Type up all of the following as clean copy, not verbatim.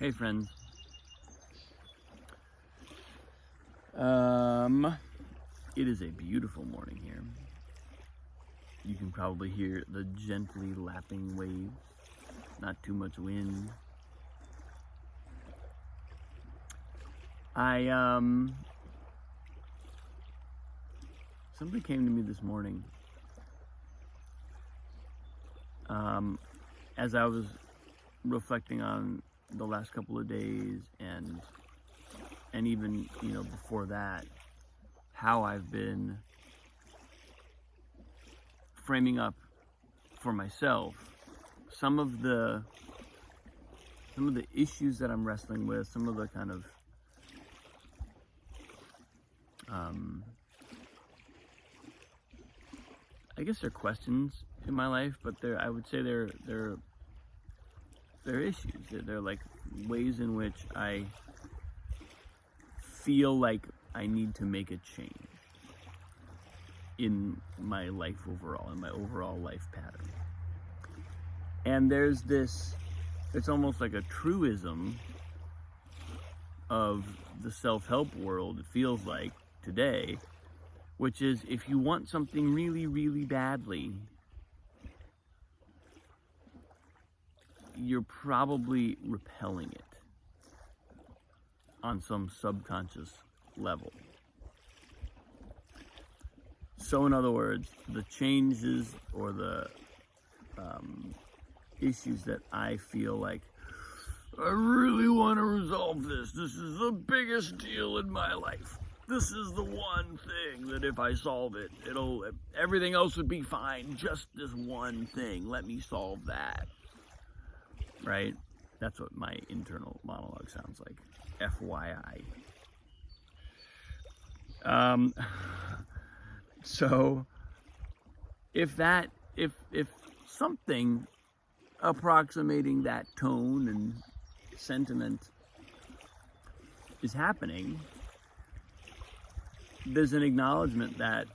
Hey friends. It is a beautiful morning here. You can probably hear the gently lapping waves, not too much wind. Somebody came to me this morning as I was reflecting on the last couple of days and even before that, how I've been framing up for myself some of the issues that I'm wrestling with, some of the kind of I guess they're questions in my life, but I would say they're issues. They're like ways in which I feel like I need to make a change in my life overall, in my overall life pattern. And there's this, it's almost like a truism of the self-help world, it feels like today, which is if you want something really, really badly, you're probably repelling it on some subconscious level. So in other words, the changes or the issues that I feel like I really want to resolve this. This is the biggest deal in my life. This is the one thing that if I solve it, everything else would be fine. Just this one thing. Let me solve that. Right? That's what my internal monologue sounds like. FYI. So if something approximating that tone and sentiment is happening, there's an acknowledgement that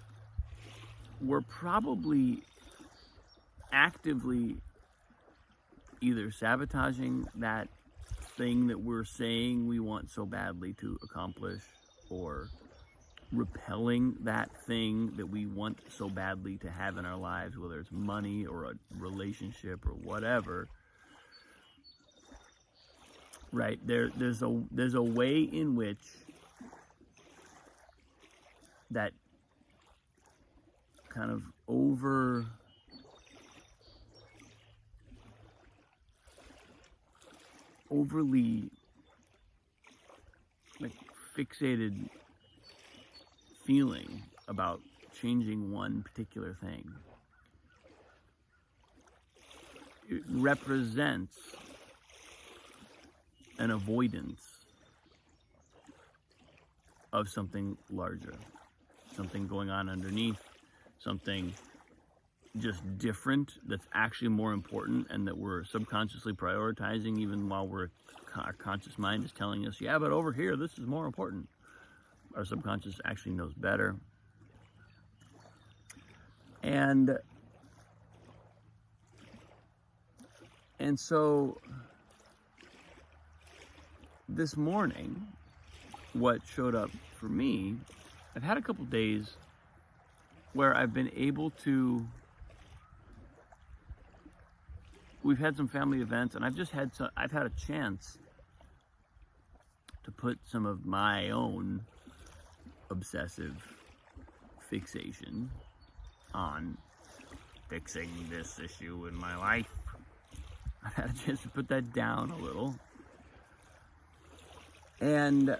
we're probably actively either sabotaging that thing that we're saying we want so badly to accomplish, or repelling that thing that we want so badly to have in our lives, whether it's money or a relationship or whatever. Right? There's a way in which that kind of overly like fixated feeling about changing one particular thing. It represents an avoidance of something larger, something going on underneath, something just different that's actually more important and that we're subconsciously prioritizing even while our conscious mind is telling us, yeah, but over here, this is more important. Our subconscious actually knows better. And so this morning, what showed up for me, I've had a couple days where I've been able to, we've had some family events, and I've had a chance to put some of my own obsessive fixation on fixing this issue in my life. I've had a chance to put that down a little. And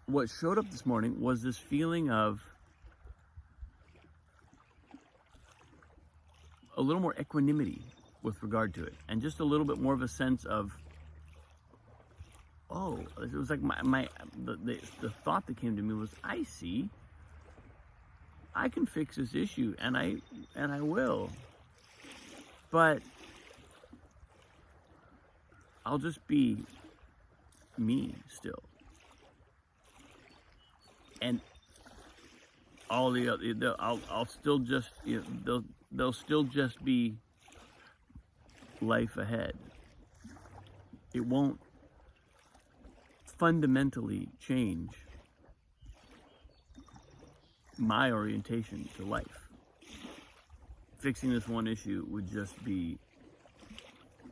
what showed up this morning was this feeling of a little more equanimity with regard to it, and just a little bit more of a sense of, oh, it was like the thought that came to me was, I see, I can fix this issue, and I will, but I'll just be me still, and all the other, I'll still just, they'll still just be life ahead. It won't fundamentally change my orientation to life. Fixing this one issue would just be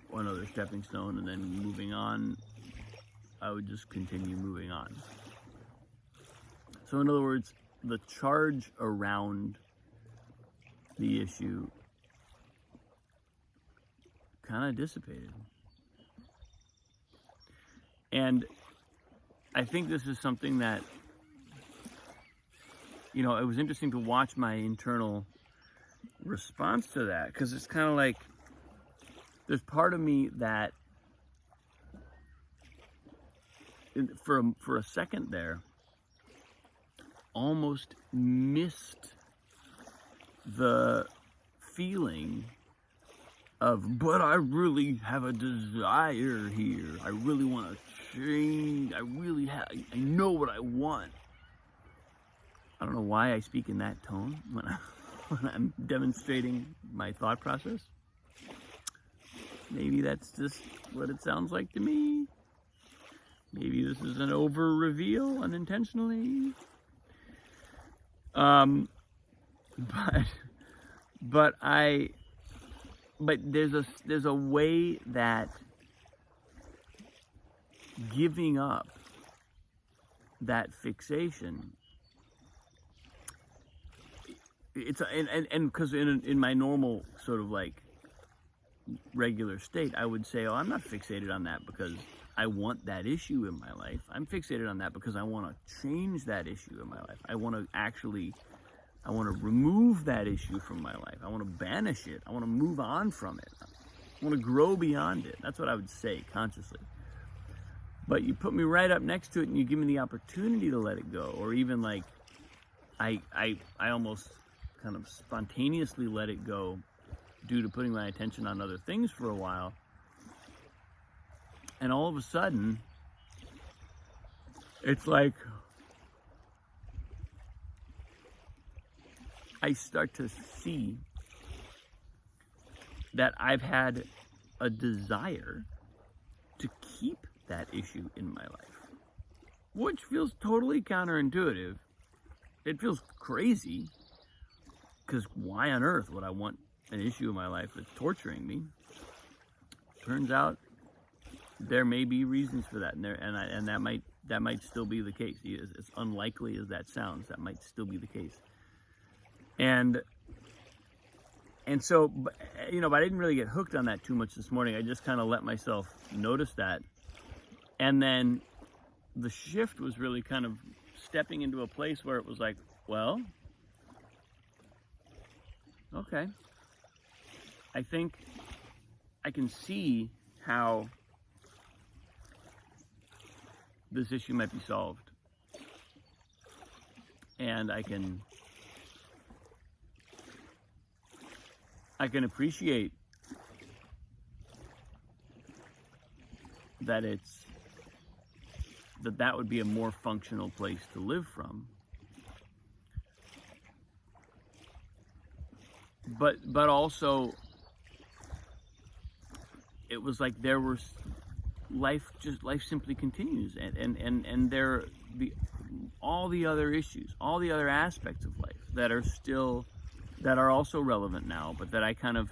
one other stepping stone, and then moving on, I would just continue moving on. So in other words, the charge around the issue kind of dissipated. And I think this is something that, it was interesting to watch my internal response to that, because it's kind of like there's part of me that for a second there almost missed the feeling of, but I really have a desire here. I really want to change. I know what I want. I don't know why I speak in that tone when I'm demonstrating my thought process. Maybe that's just what it sounds like to me. Maybe this is an over reveal unintentionally. But there's a way that giving up that fixation, it's and because in my normal sort of like regular state, I would say, I'm not fixated on that because I want that issue in my life. I'm fixated on that because I want to change that issue in my life. I want to remove that issue from my life. I want to banish it. I want to move on from it. I want to grow beyond it. That's what I would say consciously. But you put me right up next to it and you give me the opportunity to let it go, or even like I almost kind of spontaneously let it go due to putting my attention on other things for a while. And all of a sudden, it's like I start to see that I've had a desire to keep that issue in my life, which feels totally counterintuitive. It feels crazy, because why on earth would I want an issue in my life that's torturing me? Turns out there may be reasons for that, and that might still be the case. As unlikely as that sounds, that might still be the case. And so, but I didn't really get hooked on that too much this morning. I just kind of let myself notice that. And then the shift was really kind of stepping into a place where it was like, well, okay, I think I can see how this issue might be solved. And I can appreciate that that would be a more functional place to live from. But also, it was like there was life simply continues, and there all the other issues, all the other aspects of life that are also relevant now, but that I kind of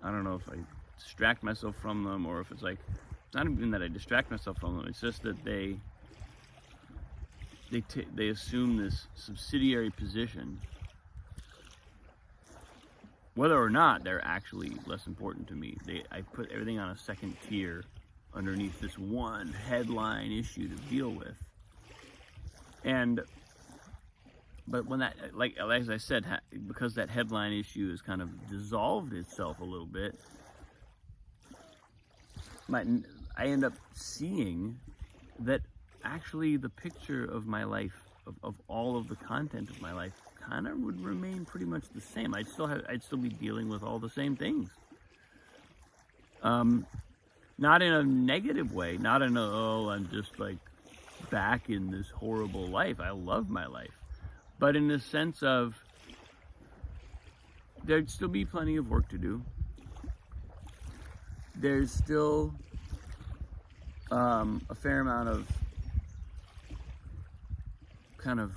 I don't know if I distract myself from them, or if it's like, it's not even that I distract myself from them, it's just that they assume this subsidiary position, whether or not they're actually less important to me. I put everything on a second tier underneath this one headline issue to deal with. But when that, like as I said, because that headline issue has kind of dissolved itself a little bit, I end up seeing that actually the picture of my life, of all of the content of my life, kind of would remain pretty much the same. I'd still be dealing with all the same things. Not in a negative way, not in I'm just like back in this horrible life. I love my life. But in the sense of, there'd still be plenty of work to do. there's still a fair amount of kind of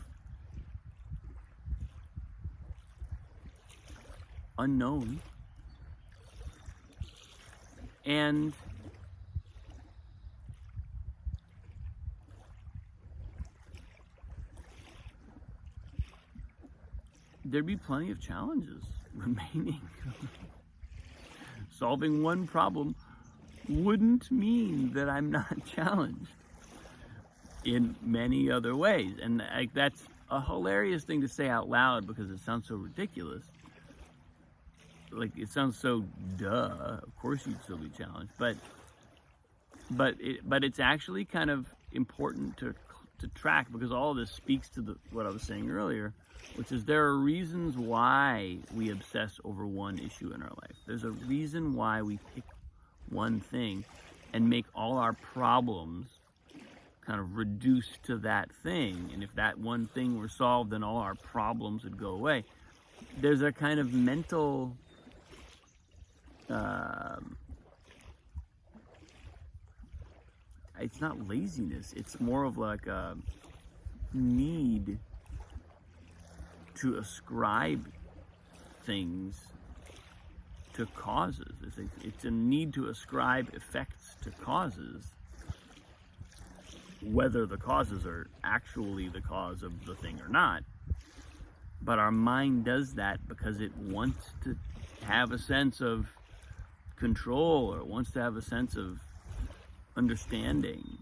unknown, and there'd be plenty of challenges remaining. Solving one problem wouldn't mean that I'm not challenged in many other ways. And that's a hilarious thing to say out loud because it sounds so ridiculous. Like, it sounds so duh. Of course you'd still be challenged. But it's actually kind of important to track, because all of this speaks to what I was saying earlier, which is there are reasons why we obsess over one issue in our life. There's a reason why we pick one thing and make all our problems kind of reduced to that thing. And if that one thing were solved, then all our problems would go away. There's a kind of mental it's not laziness, it's more of like a need to ascribe things to causes. It's a need to ascribe effects to causes, whether the causes are actually the cause of the thing or not. But our mind does that because it wants to have a sense of control, or it wants to have a sense of understanding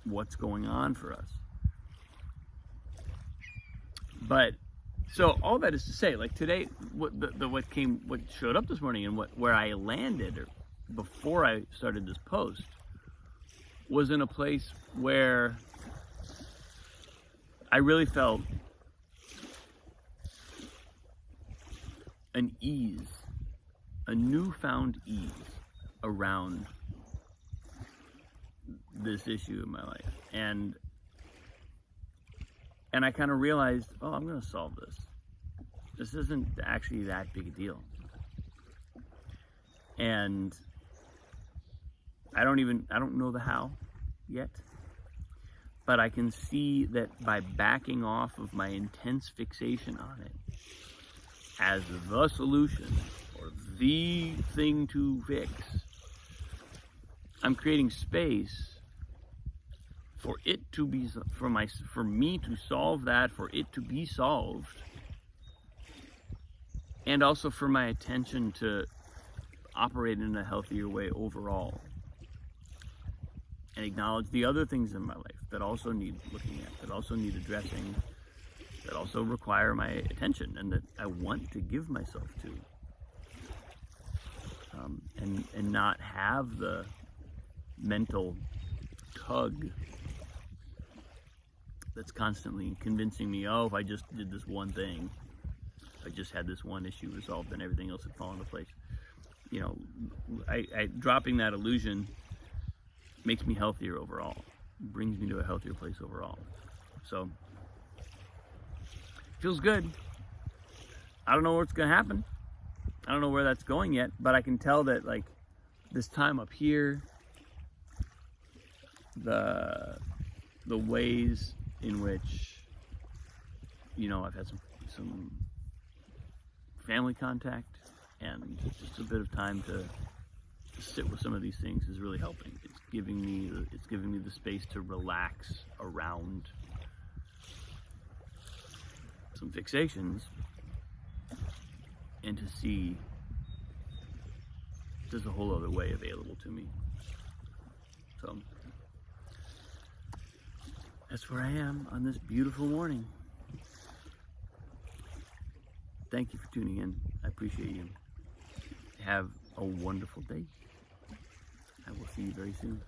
what's going on for us. But so all that is to say, like today, what showed up this morning, and where I landed, or before I started this post, was in a place where I really felt an ease, a newfound ease around this issue in my life. And I kind of realized, oh, I'm going to solve this. This isn't actually that big a deal. And I don't know the how yet, but I can see that by backing off of my intense fixation on it as the solution or the thing to fix, I'm creating space for it to be, for me to solve that, for it to be solved, and also for my attention to operate in a healthier way overall, and acknowledge the other things in my life that also need looking at, that also need addressing, that also require my attention, and that I want to give myself to, and not have the mental tug that's constantly convincing me, oh, if I just did this one thing, I just had this one issue resolved, and everything else would fall into place. You know, I dropping that illusion makes me healthier overall, brings me to a healthier place overall. So, feels good. I don't know what's going to happen. I don't know where that's going yet, but I can tell that, like, this time up here, the ways in which, you know, I've had some family contact, and just a bit of time to sit with some of these things is really helping. It's giving me the space to relax around some fixations and to see there's a whole other way available to me. So that's where I am on this beautiful morning. Thank you for tuning in. I appreciate you. Have a wonderful day. I will see you very soon.